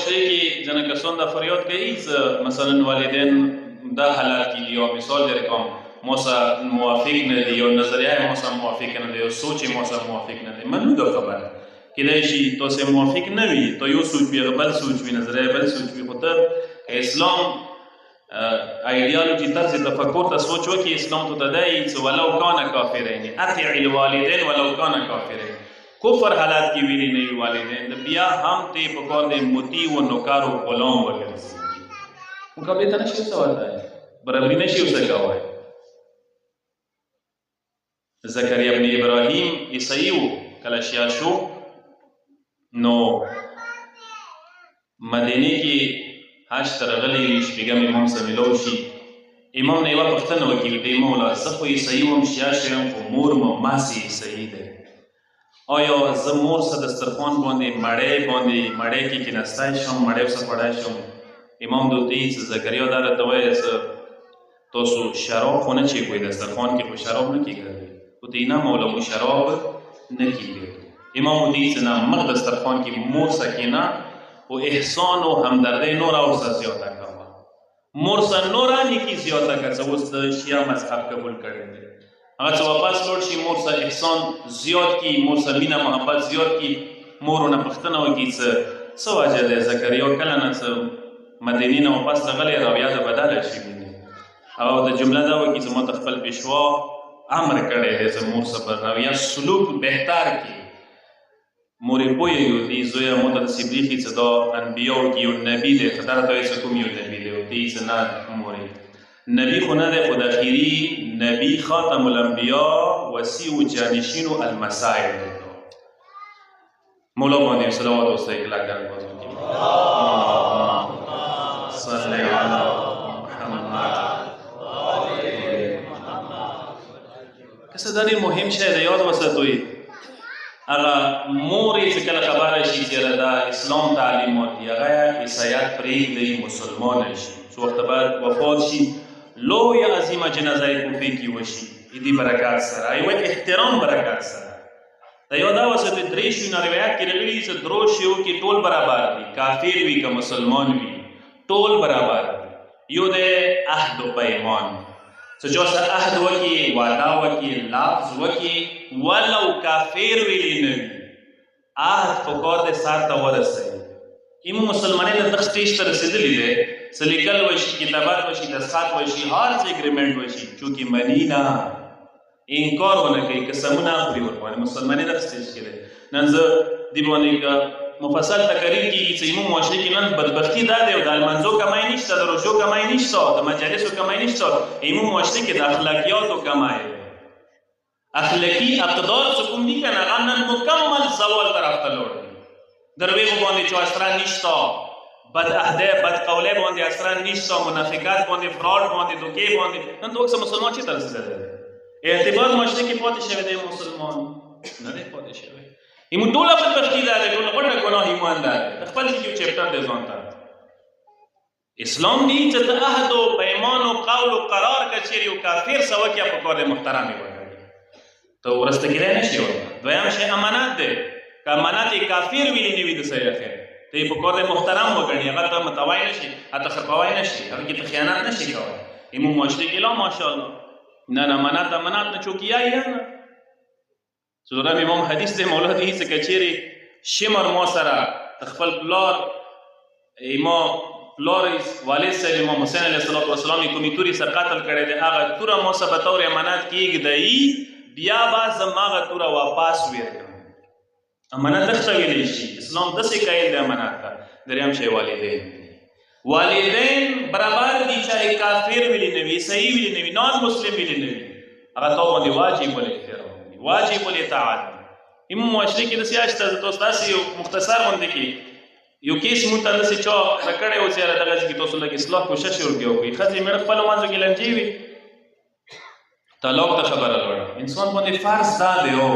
معاشره کې ځنه کسان دا فریاد کوي مثلا والدین دا حالات کې دي او مثال در کوم موسا موافق نه دي او نظریه موسا موافق نه دي او سوچ موسا موافق نه دي منو دا خبره کله شي تاسو موافق نه وي ته یو سوچ وي بل سوچ وي نظریه بل سوچ وي خو ته اسلام ایدیالوجی طرز تفکر ته سوچ وکړي اسلام ته دای چې ولو کان کافرین اطیع الوالدین ولو کان کافرین کفر حالات کې ویلي نه وي والدین بیا هم ته په کار د مطیع و نوکر او غلام وګرځي مقابله ته نشي وسوای برابري نشي وسکوای زکریا ابن ابراهیم عیسیو کله شیا شو نو مدینه کې حج ته راغلی شپږم امام سره ملو شي امام نه یوه پوښتنه وکړي د امام له زه خو عیسوي وم شیا شوی یم خو مور مو ماسې عیسوي دی آیا زه مور سره دسترخوان باندې مړۍ کې کېناستی شم مړۍ ورسره خوړی شم امام دوی ته چې زکریا دا راته وایي تاسو شراب خو نه چیږئ دسترخوان کې خو شراب نه کېږئ خو ته نه مولا مو شراب نه کېږئ امام دوی چې نه مخ دسترخوان کې مور سره کېنه و احسان و همدردی نورا ورسره زیاته کوه مور سره نورا نیکي زیاته که څه اوس د شیعه مذهب قبول کړی دی هغه څه واپس لوړ شي مور سره احسان زیات کړي مور سره مینه محبت زیات کړي مور ورنه پوښتنه وکړي څه وجه دی زکریا کله نه څه مدینې نه واپس راغلی رویه ده بدله شوې دی او د جمله دا وکړي چې ما ته خپل پیشوا امر کړی دی چې مور سره په رویه سلوک بهتر کړي مورې پوهېږو دی زویه مو ته داسې برېښي چې دا انبیاو کې یو نبي دی ته دا راته وایي چې کوم یو نبي دی دی چې نه مورې نبي خو نه دی خو د اخري نبي خاتم الانبیا وسیع جانشین المسائل دی مولا باندې صلوات وسته کلک در باز وکړي صلی علی محمد کسه دا ډېر مهم شی دی یاد وساتئ هغه مورې چې کله خبره شي چې دا اسلام تعلیمات دي هغه عیسایت پرېږدئ مسلمانه شي څو وخته بعد وفات شي لویه عظیمه جنازه یې کوفې کې وشي د دې برکات سره یو احترام برکات سره دا یو دا وسه د درې شیونه روایت کې راغلي چې درو شیو کې ټول برابر دي کافر وي که مسلمان وي ټول برابر دي یو د عهد و پیمان څه چا سره عهد وکړي وعده وکړي لفظ وکړي ولو کافر ویلی نه وي عهد په کار دی سر ته ورسوي ایمو مسلمانۍ له دغه سټیج ته رسېدلي دی څه لیکل وشي کتابت وشي دستخط وشي هر څه اګریمنټ وشي چونکې مني نه انکار ونه کوي قسمونه خوري ورباندې مسلمانۍ دغه سټیج کې دی نن زه دې باندې مفصل تقریر کېږي چې زموږ معاشرې کې نن بدبختي دا دی او د لمانځو کمای نشته د روژو کمای نشته د مجالسو کمای نشته زموږ معاشرې کې د اخلاقیاتو کمای اخلاقي اقدار څه کوم دي که نه هغه نن مکمل زوال طرف ته لوړ دي درویغو باندې چې اسرار نشته بد عهده بد قوله باندې اسرار نشته منافقت باندې فراډ باندې دوکې باندې نن ته اوس مسلمان چېرته رسېدلی اعتبار معاشرې کې پاتې شوی دی مسلمان نه دی پاتې شوی ایمو ټوله بدبختي دا دی ټوله غټه ګناه ایمان دا دی د خپل یو چپټر دی ځان ته اسلام دی چې د عهد و پیمان و قول و قرار که چیرې یو کافر څه وکړي په کار د محترم یې وکړي ته ورسته کېدی نه شي ورته دویم شی امانت دی که امانت یې کافر ویلي نه وي د صحیح خیر ته یې په کار د محترم وګڼي هغه ته متوای نه شي هغه ته خرپوای نه شي هغه کې ته خیانت نه شي کولی ایمو معاشرې کې لا ماشاءالله نه امانت نه چوکیایي نه څلورم امام حدیث دی مولا دی چې که چیرې شمر ما سره د خپل پلار امام پلار والد صاحب امام حسین علیه السلام یې کومې تورې سره قتل کړی دی هغه توره ما سره به طور امانت کېږدئ بیا به زما هغه توره واپس ورکړم امانت دغه ویلی شي اسلام داسې قایل دی امانت ته دریم شی والدین برابر دي چاهے کافر ویلی نه وي صحیح ویلی نه وي نان مسلم ویلی نه وي هغه تا باندې واجب الاحترام واجب الاطاعت ایمو معاشرې کې داسې شته زه تاسو داسې یو مختصر غوندې کې یو کیس مونږ ته داسې چا راکړی و چې یاره دغه کې تاسو لږ اصلاح کوشش یې ورکړئ وکړئ ښځې مېړه خپلو منځو کې لنجې وي طلاق ته خبره لوړه انسان باندې فرض دا دی او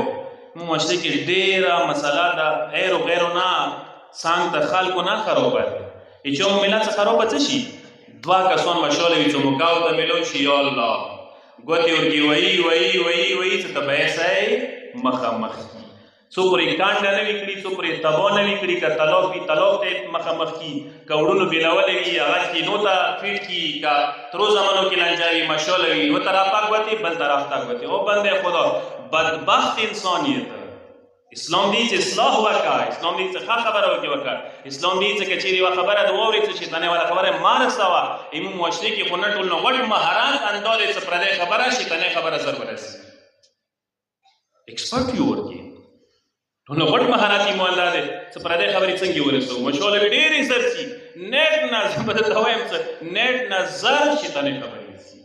موږ معاشرې کې ډېره مسله ده غیر و غیرو نه څنګ ته خلکو نه خرابه دی چې مو ملت څه خرابه څه شي دوه کسان مشاله وي چې مکاو ته میلو شي یا الله ګوتې ورکې وایي چې ته به یې سئ مخامخ څو پورې کانډه نه وي کړي، څو پورې تبا نه وي کړي، که طلاق وي طلاق ته مخامخ کي، که وړونو بېلولی وي هغه کینو ته فیټ کي، که ترو زمانو کې لنجه وي مشوله وي، یو طرف تا ګوتې بل طرف تا ګوتې. او بنده خدا بدبخت انسانیت اسلام دی چې اصلاح وکړه، اسلام دی چې ښه خبره وکړه، اسلام دی چې که چېرې یوه خبره د واورې څه شیطانۍ والا خبره مه رسوه. ایمون معاشرې کې خو نه ټول نه غټ مهارت اندا دی څه پردۍ خبره شیطانۍ خبره زر ورسي ایکسپرټ یو ورکړي ټول نه غټ مهارت یې مو الله دی څه پردۍ خبرې څنګه ورسوو. مشوله مې ډېرې زر شي نیټ نه زه به درته وایم څه نیټ نه زر شیطانۍ خبرې رسي.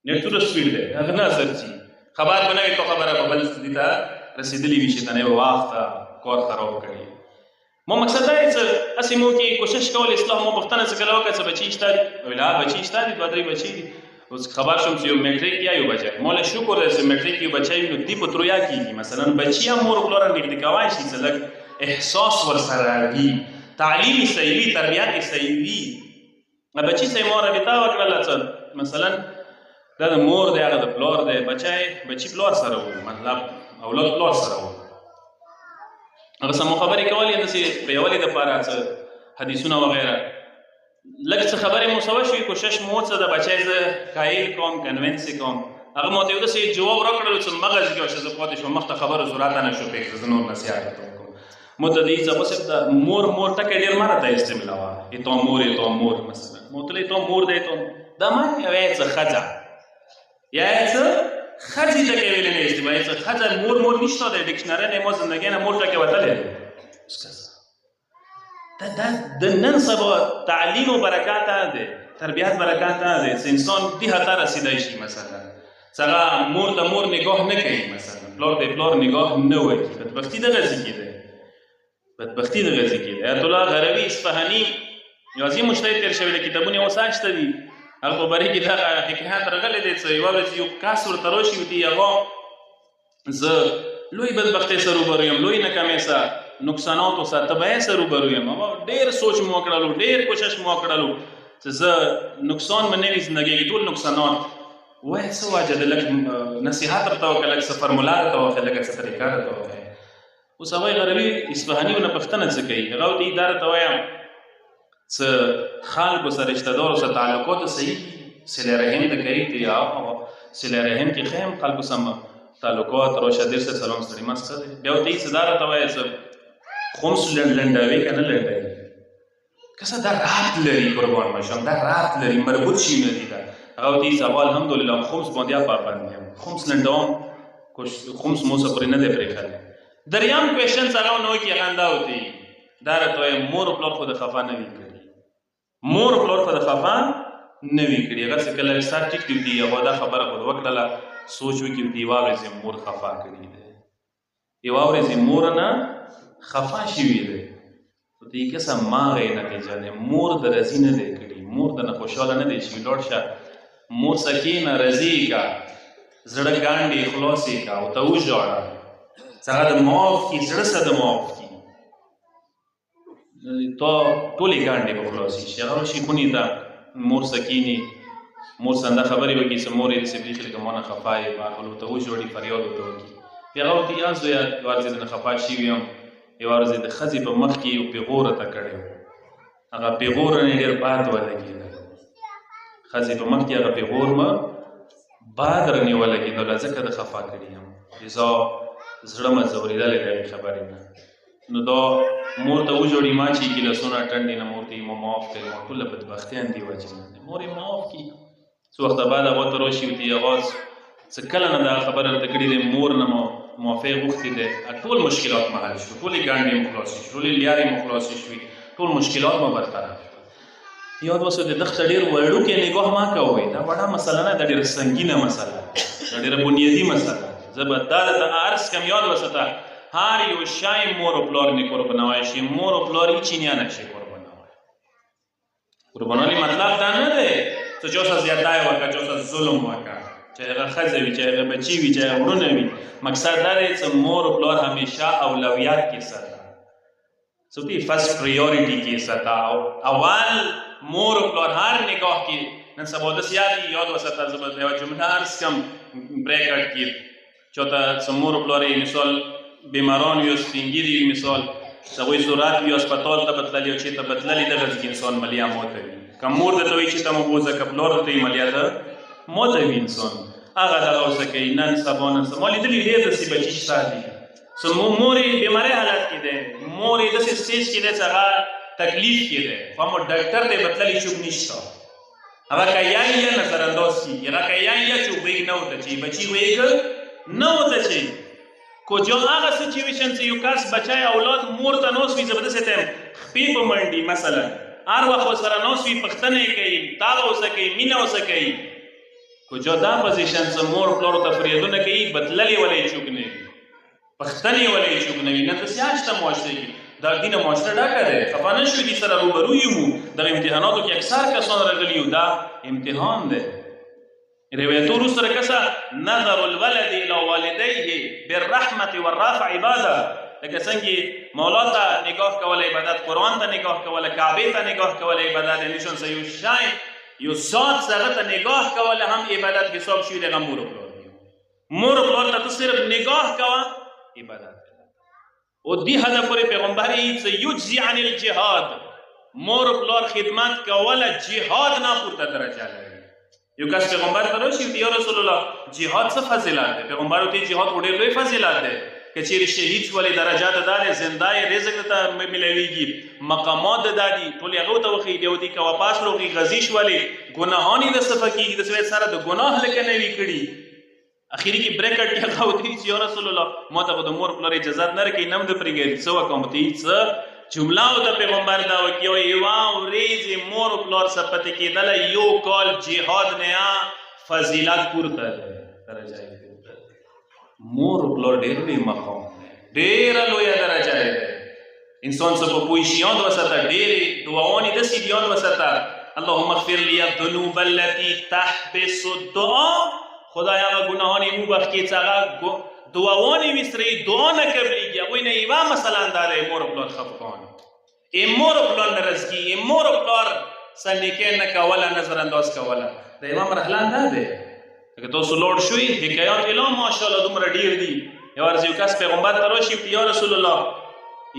نیټ څومره سپیډ دی هغه نه زر شي خبر به نه وي تو خبره به بل دي ته رسیدلی وي شیطانۍ به واخته کار خراب کړي. ما مقصد دا دی چې هسې مو کې کوشش کول اصلاح مو پوښتنه څه کله وکړه څه بچي شته دي ویل بچي شته دي 2-3 بچي دي. اوس خبر شوم چې یو میټریک یا یو بچی ما له شکر دی چې میټریک یو بچی وي نو دی په ترویا کېږي مثلا بچي هم مور پلار نږدې کولی شي چې لږ احساس ورسره وي، تعلیم یې صحیح وي، تربیت یې صحیح وي. بچي سره ما رابطه وکړله څه مثلا دا د مور دی هغه د پلار دی بچي پلار سره و مطلب اولاد پلار سره و هغه سمو خبرې کولې داسې په یولې دپاره څه حدیثونه وغیره لږ څه خبرې مو سوه شوي کوشش مو څه د بچی زه قایل کوم کنوینس یې کوم. هغه ما ته یو داسې جواب راکړلو چې مغز کې وشه زه پاتې شوم مخته خبرو ضرورت نه شو پرېږده زه نور نصیحت ورته وکړم. مو ته د عیسی صاحب د مور ټکی ډېر ما راته استعمالوه ایتو مور مثلا مو ته ایتو مور دی ایتو دا ما وایې څه ښځه یا څه ښځې ټکی ویلې نه استعمالوي څه ښځه مور نشته دی ډکشنرۍ نه ما زندګۍ نه مور ټکی وتلی دی. دا د نن سبا تعلیم و برکات دی تربیت برکات دی چې انسان دې حته رسیدی شي مثلا څنګه مور د مور نگاه نه کوي مثلا پلار د پلار نگاه نه وکړي. بدبختي دغسې کې دی آیت الله غروي اصفهاني یو عظیم مجتهد تېر شوی دی کتابونه یې اوس شته دي هغه په باره کې دغه حکایت راغلی دی چې یوه ورځ یو کس ورته راشي وتي هغه زه لوی بدبختۍ سره روبرو یم لوی ناکامۍ سره نقصاناتو سره تباهۍ سره روبرو یم. هغه ډېر سوچ مو وکړلو ډېر کوشش مو وکړلو چې زه نقصان به نه وي زندګۍ کې ټول نقصانات وایه څه وجه د لږ نصیحت راته وکړه لږ څه فرموله راته وښیه لږ څه طریقه راته وښیه. اوس هغوی غروي اصفهاني ونه پوښتنه څه کوي هغه ورته دا راته وایم څه خلکو سره رشته دارو سره تعلقاتو صحیح دي صله رحم د کوي ته یا صله رحم کې ښه یم خلکو سره تعلقات روشه دیر سره سلام سړي مست دی بیا ورته یې څه دا راته وایه څه خمس لنډوي که نه لنډوي که څه دا رات لري قربان مشم دا رات لري مربوط شي نه دي دا هغه ورته یې څه الحمدلله خمس باندې پابند یم خمس لنډوم خمس مو څه پورې نه دی پرېښلی. دریم کوېشن هغه نو کې هغه دا ورته دا راته وایي مور و پلار خو د خفه نه وي کړي نه وي کړي هغه څه کله سر ټیک دی هغه دا خبره خو وکړله سوچ وکړي د یوه ورځې مور خفه کړي دی یوه ورځې مور نه خفه شوي دی نو ته یې کسه ماغې نتیجه دی مور د رضي نه دی کړي مور د نه خوشحاله نه دی شوي لاړ شه مور سه کښېنه رضي کا زړه ګانډې خلاصې کا ورته وژاړه هغه د معاف کړي زړه سره د معاف کړي تا ټولې ګانډې به خلاصې شي هغه راشي خونې ته مور سه کښېني مور سره دا خبرې وکړي چې مور یې داسې بیخي لکه ما نه خفه یې باخل ورته وژاړي فریاد ورته وکړي بیا هغه ورته یاد زویه یوه ورځ د نه خفه شوي یم یوه ورځ د ښځې په مخ کې یو پیغور راته کړی و هغه پیغور رانې ډېر باد ولګېده ښځې په مخ کې هغه پیغور باد رانې ولګېدله ځکه د خفه کړي یم زه زړه مې ځورېدلی د هغې خبرې نه نو دا مور ته وژاړي ما چې یې ګیلاسونه ټنډې نه مور ته یې معاف کړي ما ټوله بدبختیان دې وجې نه مور یې معاف کړي څه وخته بعد هغه ته راشي ورته یې هغه څه کله نه دا خبره راته کړې دی مور نه مو معافی غوښتې دی ټول مشکلات مو حل شو ټولې ګانډې مو خلاصې شوې ټولې لیارې مو خلاصې شوې ټول مشکلات مو برطرف شول. یاد وسو د دغه ډېر وړوکې نګاه مه کوئ دا وړه مسله نه دا ډېره سنګینه مسله دا ډېره بنیادي مسله زه به دا درته عرض کړم یاد وساته هر یو شی مور و پلار نه قربانوی شي مور و پلار هیچ نه نشي قربانولی مطلب دا نه دی چې چا سره زیاتی وکړه چا سره ظلم وکړه چاہے هغه ښځه وي چاہے هغه بچي وي چاہے وړونه وي مقصد دا دی چې مور و پلار همیشه اولویت کې ساته څه ته فرست پریورټي کې ساته اول مور و پلار هر نگاه کې نن سبا داسې یاد وساته زه به یوه جمله عرض کړم بریکټ کې چاته څه مور و پلار یې مثال بیماران وي او سپین ږیري وي مثال د هغوی سرعت وي هسپتال ته به تللي او چېرته به تللي دغه ځکه انسان مالیه ماته وي که مور درته وایي چې ته مو بوځه که پلار درته وایي مالیه ته ماته وي انسان هغه دغه اوسه کوي نن سبا نن سبا ما لیدلي ډېر داسې بچي شته دي مور یې بیمارۍ حالت کې دی مور یې داسې سټیج کې دی چې هغه تکلیف کې دی خو هم ډاکټر دی به تللی چوک نشته هغه که یایي یا نظرانداز کېږي هغه که یایي یا چوک بیګ نه ورته چوي بچي ویګ نه ورته چوي کجا هغه سچویشن چې یو کس بچی اولاد مور ته ناست وي زبردست ټایم خپې په منډي مثلا هر وخت ورسره ناست وي پوښتنې کوي تاله اوسه کوي مینه اوسه کوي کجا دا پوزیشن چې مور پلار ته فریادونه کوي بدللې ولی چوک نه وي پښتنې ولی چوک نه وي نن داسې هم شته معاشرې کې دا دینه معاشره ډکه دی خفه نه شوي دي سره روبرو یو مو دغه امتحاناتو کې اکثر کسان راغلي یو دا امتحان دی روایتو وروسته راکسه نظر الولد الى والدیه بالرحمة والرافع عباده لکه څنګه مولا ته نگاه کول عبادت قرآن ته نگاه کول کعبې ته نگاه کول عبادت یعنی شون یو شی یو سات هغه ته نگاه کول هم عبادت حساب شوي دغه مور و پلار مور و پلار ته ته صرف نگاه کوه عبادت او دې حده پورې پیغمبر چې یجزي عن الجهاد مور و پلار خدمت کوله جهاد نه پورته درجه لري یو کس پیغمبر ته راشي یا رسول الله جهاد څه فضیلت دی پیغمبر ورته جهاد ډېر لوی فضیلت دی که چیرې شهید شولې درجات دا دی زنده یې رزق ته ملویږي مقامات دا دي ټول هغه ته وښیي یو دي که واپس روغي غزي شولې ګناهان یې د صفه کېږي د سوی سره د ګناه لکه نه وي کړي اخیری کې بریکټ کې هغه ودرېږي چې یا رسول الله ما ته خو د مور پلار اجازت نه راکوي نه م د پرېږدي څه وکړم ورته څه جمله او د پیغمبر دا وکړي او یوه ورځې مور و پلار څخه پاتې کېدله یو کال جهاد نه فضیلت پورته دی درجه یې پورته دی مور و پلار ډېر لوی مقام دی ډېره لویه درجه یې دی انسان څه په پوه شي یاد وساته ډېرې دعاوانې داسې دي یاد وساته اللهم اغفر لي الذنوب التي تحبس الدعا خدایا هغه ګناهان یې وبخښي چې هغه دعاوانې وسرې دعا نه قبلېږي هغوی نه یوه مثلا دا دی مور و پلار خفګان مور و پلار ناراضګي مور و پلار څه نیکۍ نه کوله نظرانداز کوله د یوه مرحله دا دی که تاسو لوړ شوي حکایات اعلان ماشاءالله دومره ډېر دي یو ورځ یو کس پیغمبر ته راشي یا رسول الله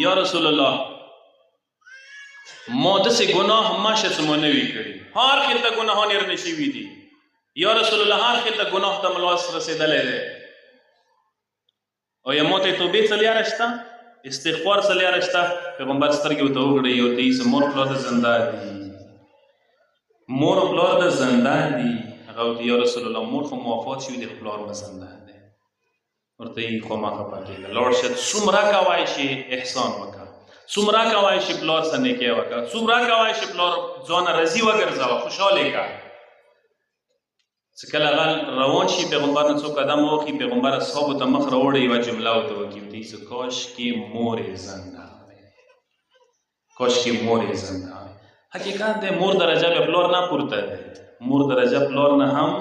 یا رسول الله ما داسې ګناه ماشه څه مو نه وي کړي هر خیل ته ګناهان یې رانه شوي دي یا رسول الله هر خیل ته ګناه ته مې لاس رسېدلی دی او یا ماته توبې څه لیاره شته استغفار څه لیاره شته پیغمبر سترګې ورته وکړئ ورته یې چې مور پلار د زندان دي مور پلار د زندان دي هغه ورته یا رسول الله مور خو موافات شوي دي پلار به زندان دی ورته یې خامخا پاکېږه لاړ شه څومره کوای شي احسان وکړه څومره کوای شي پلار څه نیکۍ وکړه څومره کوای شي پلار ځانه راضي وګرځوه خوشحالې کړه چې کله هغه روان شي پیغمبر نه څو قدم واخلي پیغمبر اصحابو ته مخ راوړی یوه جمله ورته وکړي ورته یې چې کاشکې مور یې زنده وی کاشکې مور یې زنده وی حقیقت دی مور درجه به پلار نه پورته دی مور درجه پلار نه هم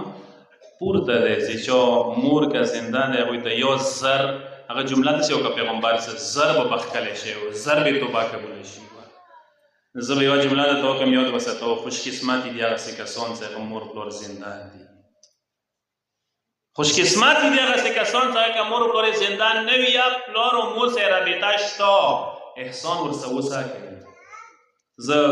پورته دی چې چا مور که زنده دی هغوی ته یا زر هغه جمله داسې وکړه پیغمبر چې زر به بخښلی شي او زر به توبه قبوله شي زه به یوه جمله درته وکړم یاد وساته او خوشقسمتي دي هغسې کسان چې هغه مور پلار زنده دي خوشقسمتي دي هغسې کسان چې هغه مور پلار زنده نه وي یا پلار و مور سره رابطه شته احسان ورسره وساتئ زه